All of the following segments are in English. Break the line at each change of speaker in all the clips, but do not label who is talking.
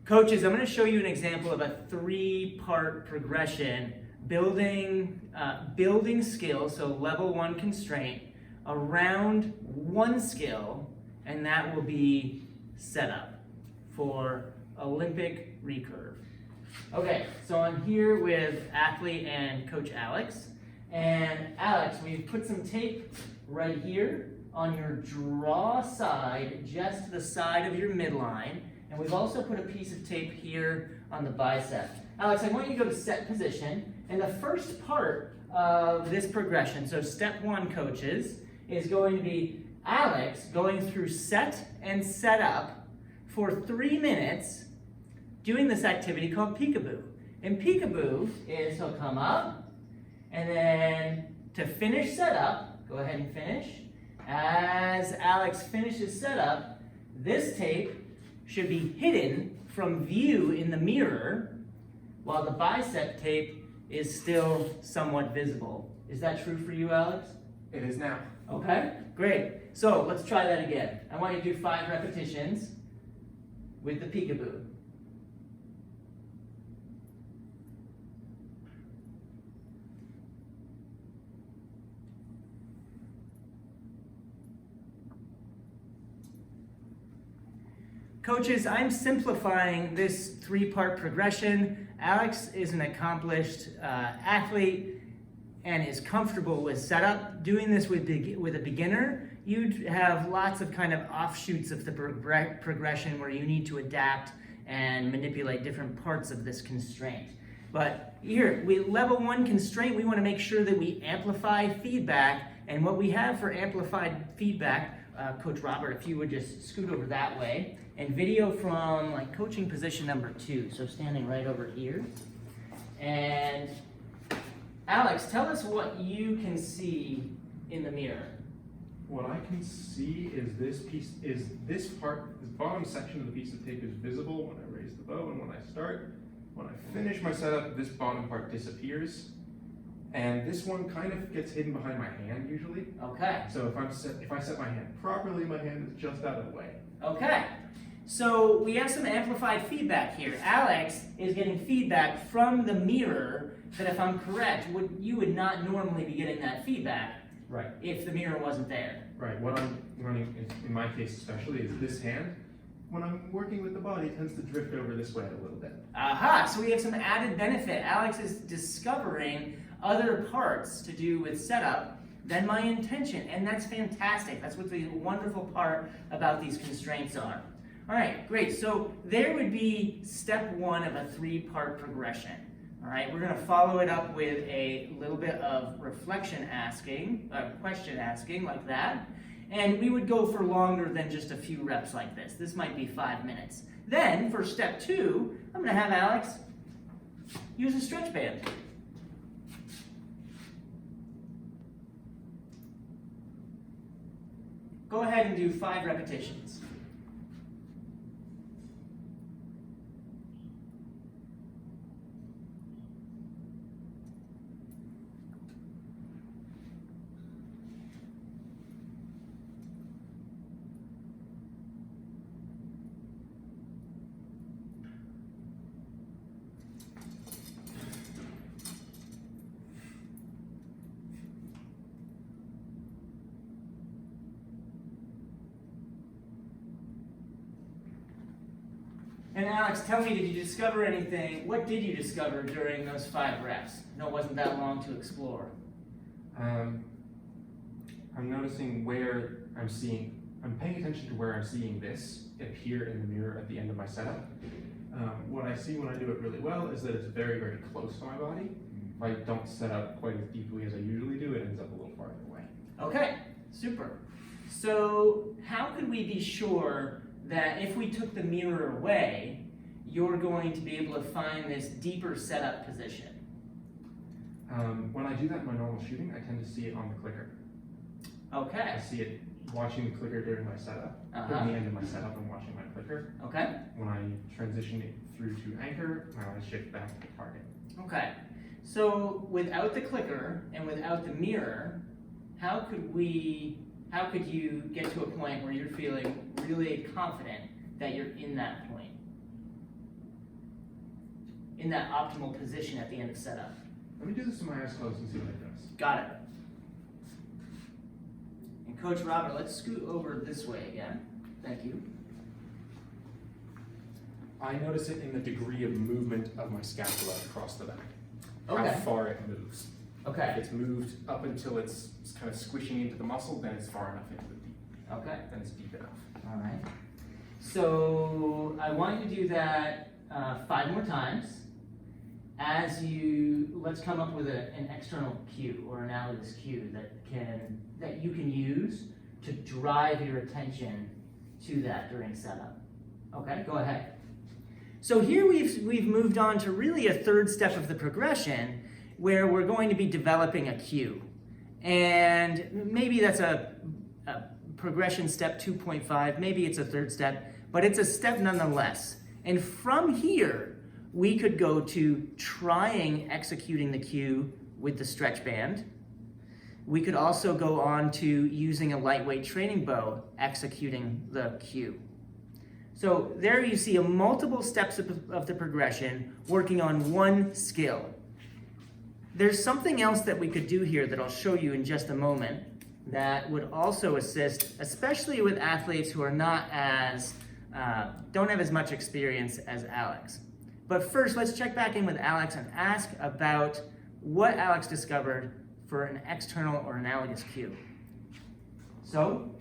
Coaches, I'm going to show you an example of a three-part progression, building skills, so level 1 constraint, around one skill, and that will be setup for Olympic recurve. Okay, so I'm here with athlete and coach Alex. And Alex, we've put some tape right here on your draw side, just to the side of your midline. And we've also put a piece of tape here on the bicep. Alex, I want you to go to set position. And the first part of this progression, so step 1, coaches, is going to be Alex going through set and setup for 3 minutes doing this activity called peekaboo. And peekaboo is he'll come up, and then to finish setup, go ahead and finish. As Alex finishes setup, this tape should be hidden from view in the mirror while the bicep tape is still somewhat visible. Is that true for you, Alex?
It is now.
Okay, great. So let's try that again. I want you to do 5 repetitions with the peekaboo. Coaches, I'm simplifying this 3-part progression. Alex is an accomplished athlete and is comfortable with setup. Doing this with a beginner, you'd have lots of kind of offshoots of the progression where you need to adapt and manipulate different parts of this constraint. But here, level 1 constraint, we want to make sure that we amplify feedback. And what we have for amplified feedback, Coach Robert, if you would just scoot over that way, and video from like coaching position number 2, so standing right over here. And Alex, tell us what you can see in the mirror.
What I can see is this bottom section of the piece of tape is visible when I raise the bow and when I start. When I finish my setup, this bottom part disappears. And this one kind of gets hidden behind my hand usually.
Okay.
So if I set my hand properly, my hand is just out of the way.
Okay. So we have some amplified feedback here. Alex is getting feedback from the mirror that, if I'm correct, you would not normally be getting that feedback.
Right.
If the mirror wasn't there.
Right. What I'm running, in my case especially, is this hand. When I'm working with the body, it tends to drift over this way a little bit.
Aha! So we have some added benefit. Alex is discovering other parts to do with setup than my intention, and that's fantastic. That's what the wonderful part about these constraints are. All right, great. So there would be step 1 of a 3-part progression. All right, we're going to follow it up with a little bit of reflection asking, question asking like that. And we would go for longer than just a few reps like this. This might be 5 minutes. Then for step 2, I'm going to have Alex use a stretch band. Go ahead and do 5 repetitions. And Alex, tell me, did you discover anything? What did you discover during those 5 reps? No, it wasn't that long to explore.
I'm noticing where I'm paying attention to where I'm seeing this appear in the mirror at the end of my setup. What I see when I do it really well is that it's very, very close to my body. If I don't set up quite as deeply as I usually do, it ends up a little farther away.
Okay, super. So how could we be sure that if we took the mirror away, you're going to be able to find this deeper setup position?
When I do that in my normal shooting, I tend to see it on the clicker.
Okay.
I see it watching the clicker during my setup. At the end of my setup, I'm watching my clicker.
Okay.
When I transition it through to anchor, my eyes shift back to the target.
Okay. So without the clicker and without the mirror, how could you get to a point where you're feeling really confident that you're in that point? in that optimal position at the end of setup.
Let me do this with my eyes closed and see what it does.
Got it. And Coach Robert, let's scoot over this way again. Thank you.
I notice it in the degree of movement of my scapula across the back.
Okay.
How far it moves.
Okay.
If it's moved up until it's kind of squishing into the muscle, then it's far enough into the deep.
Okay.
Then it's deep enough.
All right. So I want you to do that 5 more times. Let's come up with an external cue or analogous cue that you can use to drive your attention to that during setup. Okay, go ahead. So here we've moved on to really a third step of the progression where we're going to be developing a cue. And maybe that's a progression step 2.5, maybe it's a third step, but it's a step nonetheless. And from here, we could go to trying executing the cue with the stretch band. We could also go on to using a lightweight training bow, executing the cue. So there you see multiple steps of the progression working on one skill. There's something else that we could do here that I'll show you in just a moment that would also assist, especially with athletes who are not as, don't have as much experience as Alex. But first, let's check back in with Alex and ask about what Alex discovered for an external or analogous cue. So?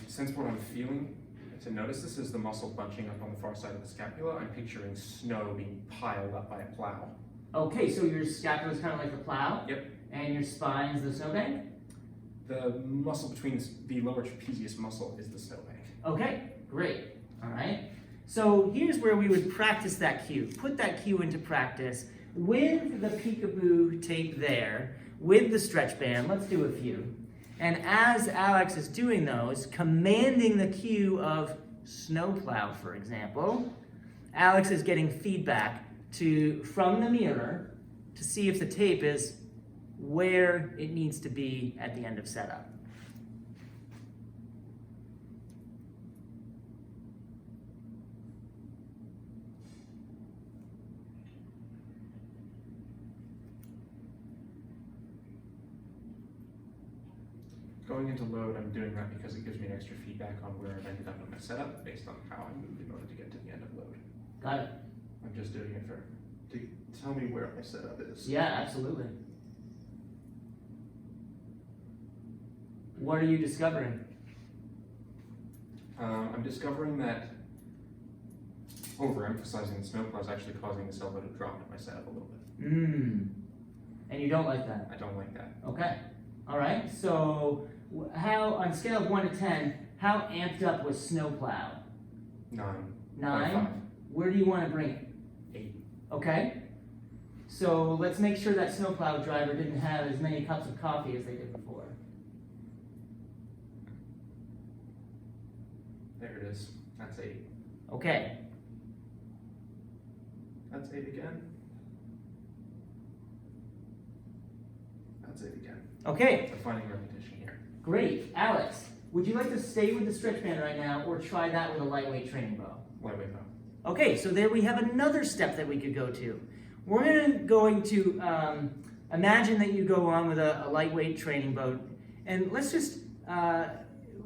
Since what I'm feeling, to notice this is the muscle bunching up on the far side of the scapula, I'm picturing snow being piled up by a plow.
Okay, so your scapula is kind of like the plow?
Yep.
And your spine is the snowbank?
The muscle between the lower trapezius muscle is the snowbank.
Okay, great. All right. So here's where we would practice that cue. Put that cue into practice with the peekaboo tape there, with the stretch band. Let's do a few. And as Alex is doing those, commanding the cue of snowplow, for example, Alex is getting feedback from the mirror to see if the tape is where it needs to be at the end of setup.
Going into load, I'm doing that because it gives me extra feedback on where I've ended up in my setup based on how I moved in order to get to the end of load.
Got it.
I'm just doing it to tell me where my setup is.
Yeah, absolutely. What are you discovering?
I'm discovering that overemphasizing the snowplow is actually causing this elbow to drop in my setup a little bit.
And you don't like that?
I don't like that.
Okay. All right. So how, on a scale of 1 to 10, how amped up was snowplow?
9.
9? Where do you want to bring it?
8.
Okay. So let's make sure that snowplow driver didn't have as many cups of coffee as they did before.
There it is. That's 8.
Okay.
That's 8 again. That's 8 again.
Okay.
I'm finding repetition here.
Great. Alex, would you like to stay with the stretch band right now or try that with a lightweight training bow?
Lightweight bow.
Okay, so there we have another step that we could go to. We're going to imagine that you go on with a lightweight training bow. And let's just,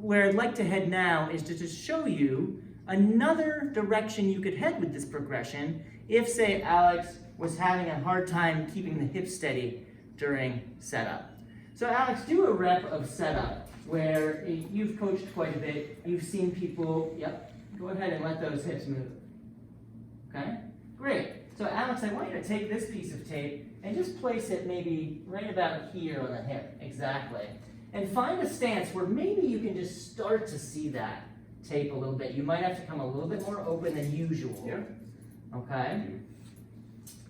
where I'd like to head now is to just show you another direction you could head with this progression if, say, Alex was having a hard time keeping the hips steady during setup. So Alex, do a rep of setup where you've coached quite a bit. You've seen people, yep, go ahead and let those hips move. Okay, great. So Alex, I want you to take this piece of tape and just place it maybe right about here on the hip, exactly. And find a stance where maybe you can just start to see that tape a little bit. You might have to come a little bit more open than usual.
Yeah.
Okay.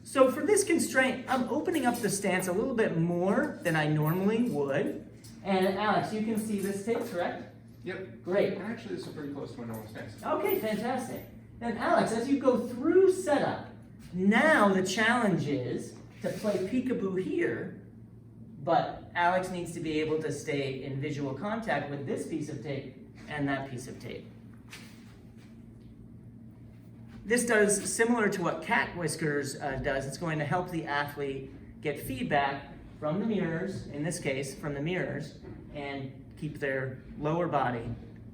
So for this constraint, I'm opening up the stance a little bit more than I normally would. And Alex, you can see this tape, correct?
Yep.
Great.
Actually, this is pretty close to my normal stance.
Okay, fantastic. Then Alex, as you go through setup, now the challenge is to play peekaboo here, but Alex needs to be able to stay in visual contact with this piece of tape and that piece of tape. this does similar to what Cat Whiskers does. It's going to help the athlete get feedback from the mirrors, in this case, from the mirrors, and keep their lower body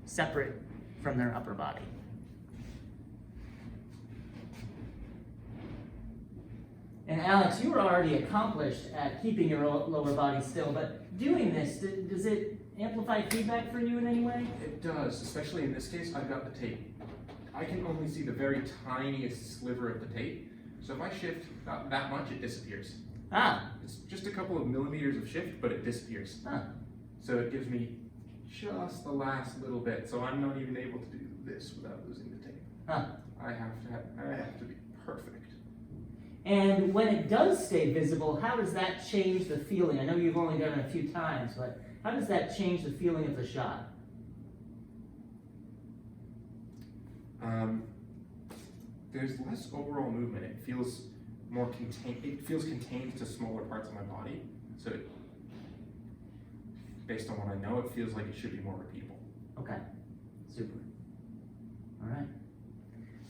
separate from their upper body. And Alex, you were already accomplished at keeping your lower body still, but doing this, does it amplify feedback for you in any way?
It does, especially in this case, I've got the tape. I can only see the very tiniest sliver of the tape, so if I shift that much, it disappears.
Ah.
It's just a couple of millimeters of shift, but it disappears.
Huh.
So it gives me just the last little bit, so I'm not even able to do this without losing the tape.
Huh.
I have to be perfect.
And when it does stay visible, how does that change the feeling? I know you've only done it a few times, but how does that change the feeling of the shot?
There's less overall movement. It feels more contained. It feels contained to smaller parts of my body. So, based on what I know, it feels like it should be more repeatable.
Okay, super. All right.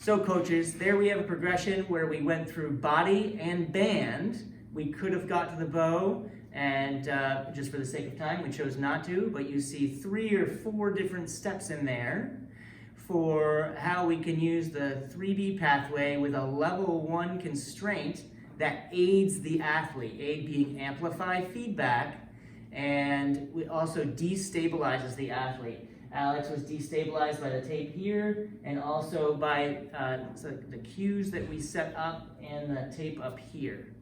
So coaches, there we have a progression where we went through body and band. We could have got to the bow, and just for the sake of time, we chose not to, but you see 3 or 4 different steps in there for how we can use the 3B pathway with a level 1 constraint that aids the athlete, aid being amplify feedback, and it also destabilizes the athlete. Alex was destabilized by the tape here, and also by the cues that we set up and the tape up here.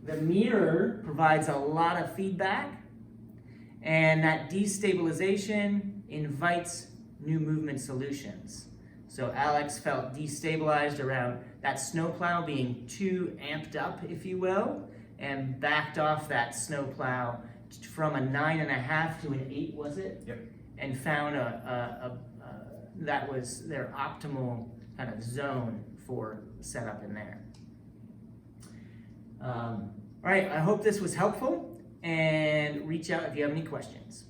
The mirror provides a lot of feedback, and that destabilization invites new movement solutions. So Alex felt destabilized around that snowplow being too amped up, if you will, and backed off that snowplow from a 9.5 to an 8, was it?
Yep.
And found that was their optimal kind of zone for setup in there. All right, I hope this was helpful, and reach out if you have any questions.